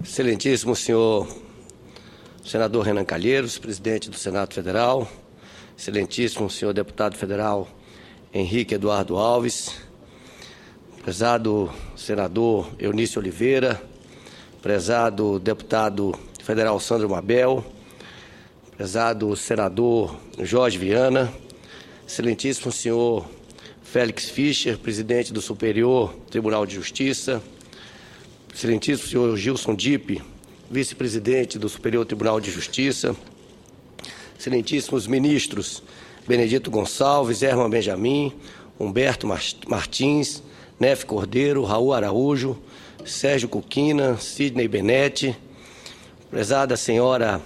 Excelentíssimo senhor senador Renan Calheiros, presidente do Senado Federal, excelentíssimo senhor deputado federal Henrique Eduardo Alves, prezado senador Eunício Oliveira, prezado deputado federal Sandro Mabel, prezado senador Jorge Viana, excelentíssimo senhor Félix Fischer, presidente do Superior Tribunal de Justiça, excelentíssimo senhor Gilson Dipp, vice-presidente do Superior Tribunal de Justiça, excelentíssimos ministros Benedito Gonçalves, Herman Benjamin, Humberto Martins, Nefe Cordeiro, Raul Araújo, Sérgio Cuquina, Sidney Benetti, prezada senhora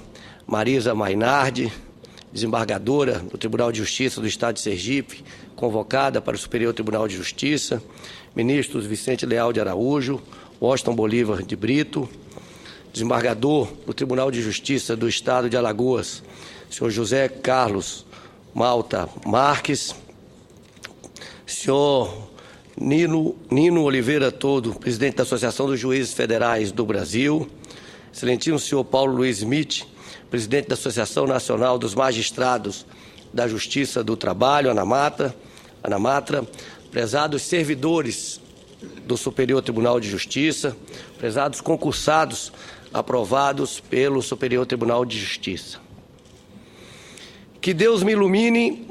Marisa Mainardi, desembargadora do Tribunal de Justiça do Estado de Sergipe, convocada para o Superior Tribunal de Justiça, ministros Vicente Leal de Araújo, Washington Bolívar de Brito, desembargador do Tribunal de Justiça do Estado de Alagoas, senhor José Carlos Malta Marques, senhor Nino Oliveira Todo, presidente da Associação dos Juízes Federais do Brasil, excelentíssimo senhor Paulo Luiz Smith, presidente da Associação Nacional dos Magistrados da Justiça do Trabalho, ANAMATRA, prezados servidores do Superior Tribunal de Justiça, prezados concursados aprovados pelo Superior Tribunal de Justiça. Que Deus me ilumine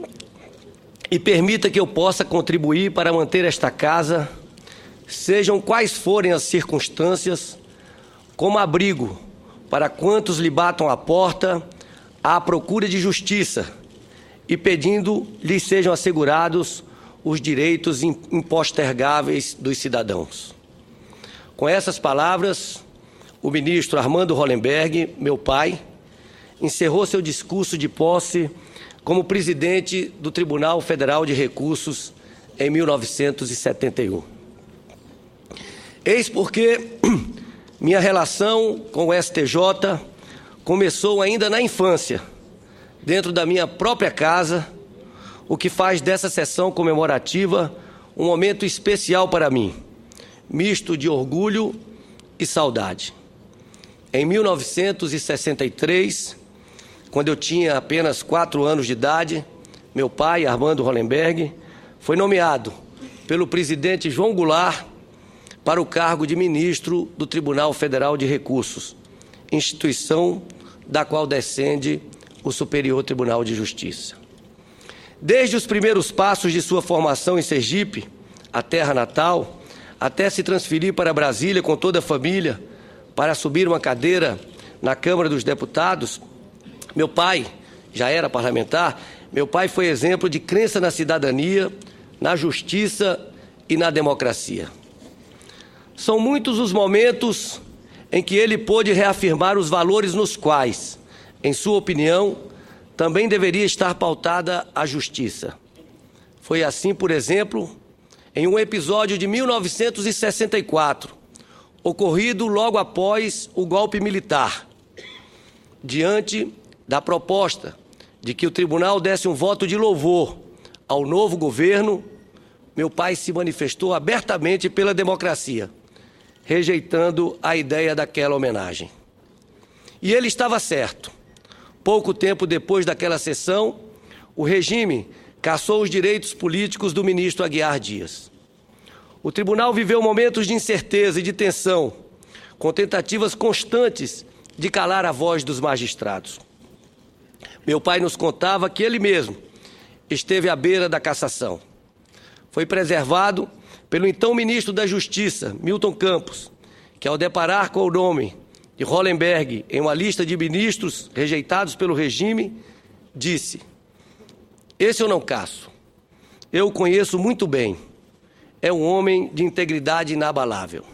e permita que eu possa contribuir para manter esta casa, sejam quais forem as circunstâncias, como abrigo para quantos lhe batam à porta à procura de justiça e pedindo lhes sejam assegurados os direitos impostergáveis dos cidadãos. Com essas palavras, o ministro Armando Hollenberg, meu pai, encerrou seu discurso de posse como presidente do Tribunal Federal de Recursos em 1971. Eis porque minha relação com o STJ começou ainda na infância, dentro da minha própria casa, o que faz dessa sessão comemorativa um momento especial para mim, misto de orgulho e saudade. Em 1963, quando eu tinha apenas 4 anos de idade, meu pai, Armando Hollenberg, foi nomeado pelo presidente João Goulart para o cargo de ministro do Tribunal Federal de Recursos, instituição da qual descende o Superior Tribunal de Justiça. Desde os primeiros passos de sua formação em Sergipe, a terra natal, até se transferir para Brasília com toda a família para subir uma cadeira na Câmara dos Deputados, meu pai já era parlamentar, meu pai foi exemplo de crença na cidadania, na justiça e na democracia. São muitos os momentos em que ele pôde reafirmar os valores nos quais, em sua opinião, também deveria estar pautada a justiça. Foi assim, por exemplo, em um episódio de 1964, ocorrido logo após o golpe militar, diante da proposta de que o tribunal desse um voto de louvor ao novo governo, meu pai se manifestou abertamente pela democracia, rejeitando a ideia daquela homenagem. E ele estava certo. Pouco tempo depois daquela sessão, o regime cassou os direitos políticos do ministro Aguiar Dias. O tribunal viveu momentos de incerteza e de tensão, com tentativas constantes de calar a voz dos magistrados. Meu pai nos contava que ele mesmo esteve à beira da cassação. Foi preservado pelo então ministro da Justiça, Milton Campos, que ao deparar com o nome de Hollenberg em uma lista de ministros rejeitados pelo regime, disse: "Esse eu não casso. Eu o conheço muito bem. É um homem de integridade inabalável."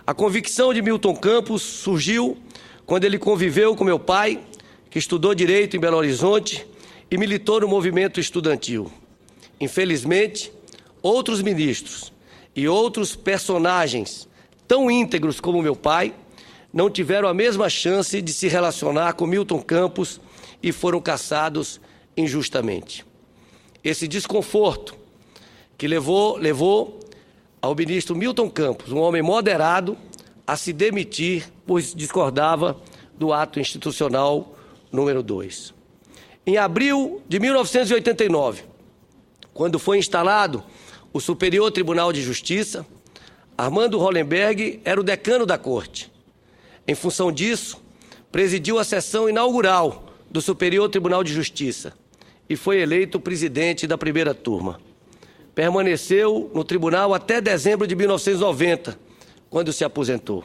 A convicção de Milton Campos surgiu quando ele conviveu com meu pai, que estudou Direito em Belo Horizonte e militou no movimento estudantil. Infelizmente, outros ministros e outros personagens tão íntegros como meu pai não tiveram a mesma chance de se relacionar com Milton Campos e foram cassados injustamente. Esse desconforto que levou ao ministro Milton Campos, um homem moderado, a se demitir, pois discordava do ato institucional número 2. Em abril de 1989, quando foi instalado o Superior Tribunal de Justiça, Armando Hollenberg era o decano da Corte. Em função disso, presidiu a sessão inaugural do Superior Tribunal de Justiça e foi eleito presidente da primeira turma. Permaneceu no tribunal até dezembro de 1990, quando se aposentou.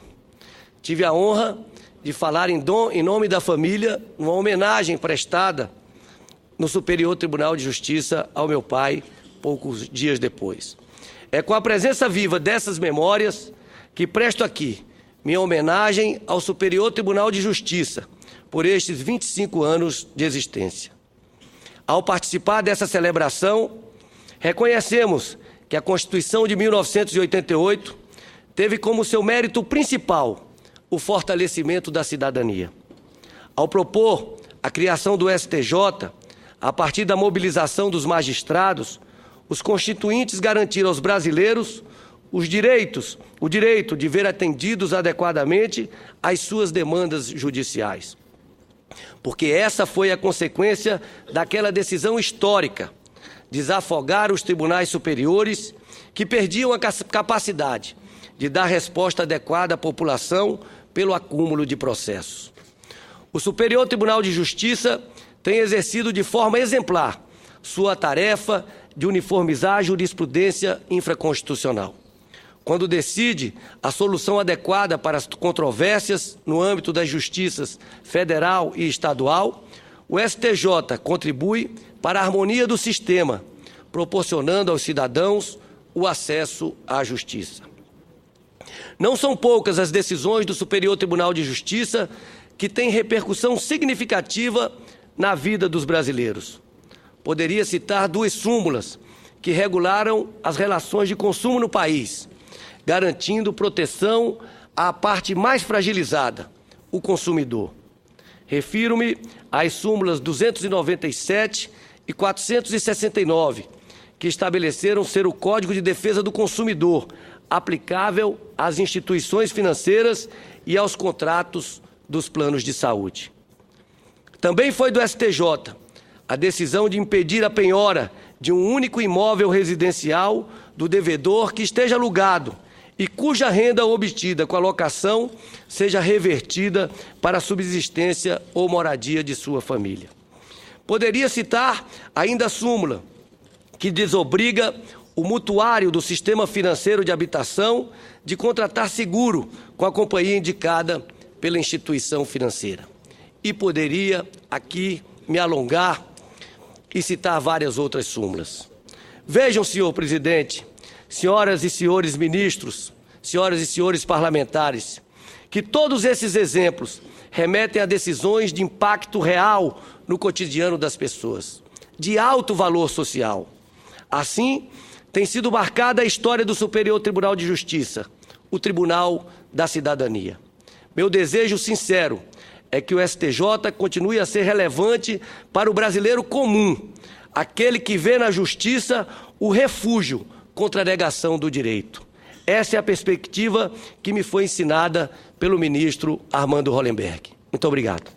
Tive a honra de falar em nome da família, numa homenagem prestada no Superior Tribunal de Justiça ao meu pai, poucos dias depois. É com a presença viva dessas memórias que presto aqui minha homenagem ao Superior Tribunal de Justiça por estes 25 anos de existência. Ao participar dessa celebração, reconhecemos que a Constituição de 1988 teve como seu mérito principal o fortalecimento da cidadania. Ao propor a criação do STJ, a partir da mobilização dos magistrados, os constituintes garantiram aos brasileiros o direito de ver atendidos adequadamente às suas demandas judiciais. Porque essa foi a consequência daquela decisão histórica, desafogar os tribunais superiores que perdiam a capacidade de dar resposta adequada à população pelo acúmulo de processos. O Superior Tribunal de Justiça tem exercido de forma exemplar sua tarefa de uniformizar a jurisprudência infraconstitucional. Quando decide a solução adequada para as controvérsias no âmbito das justiças federal e estadual, o STJ contribui para a harmonia do sistema, proporcionando aos cidadãos o acesso à justiça. Não são poucas as decisões do Superior Tribunal de Justiça que têm repercussão significativa na vida dos brasileiros. Poderia citar 2 súmulas que regularam as relações de consumo no país, garantindo proteção à parte mais fragilizada, o consumidor. Refiro-me às súmulas 297 e 469, que estabeleceram ser o Código de Defesa do Consumidor, aplicável às instituições financeiras e aos contratos dos planos de saúde. Também foi do STJ a decisão de impedir a penhora de um único imóvel residencial do devedor que esteja alugado e cuja renda obtida com a locação seja revertida para a subsistência ou moradia de sua família. Poderia citar ainda a súmula que desobriga o mutuário do Sistema Financeiro de Habitação de contratar seguro com a companhia indicada pela instituição financeira. E poderia aqui me alongar e citar várias outras súmulas. Vejam, senhor presidente, senhoras e senhores ministros, senhoras e senhores parlamentares, que todos esses exemplos remetem a decisões de impacto real no cotidiano das pessoas, de alto valor social. Assim, tem sido marcada a história do Superior Tribunal de Justiça, o Tribunal da Cidadania. Meu desejo sincero é que o STJ continue a ser relevante para o brasileiro comum, aquele que vê na justiça o refúgio contra a negação do direito. Essa é a perspectiva que me foi ensinada pelo ministro Armando Hollenberg. Muito obrigado.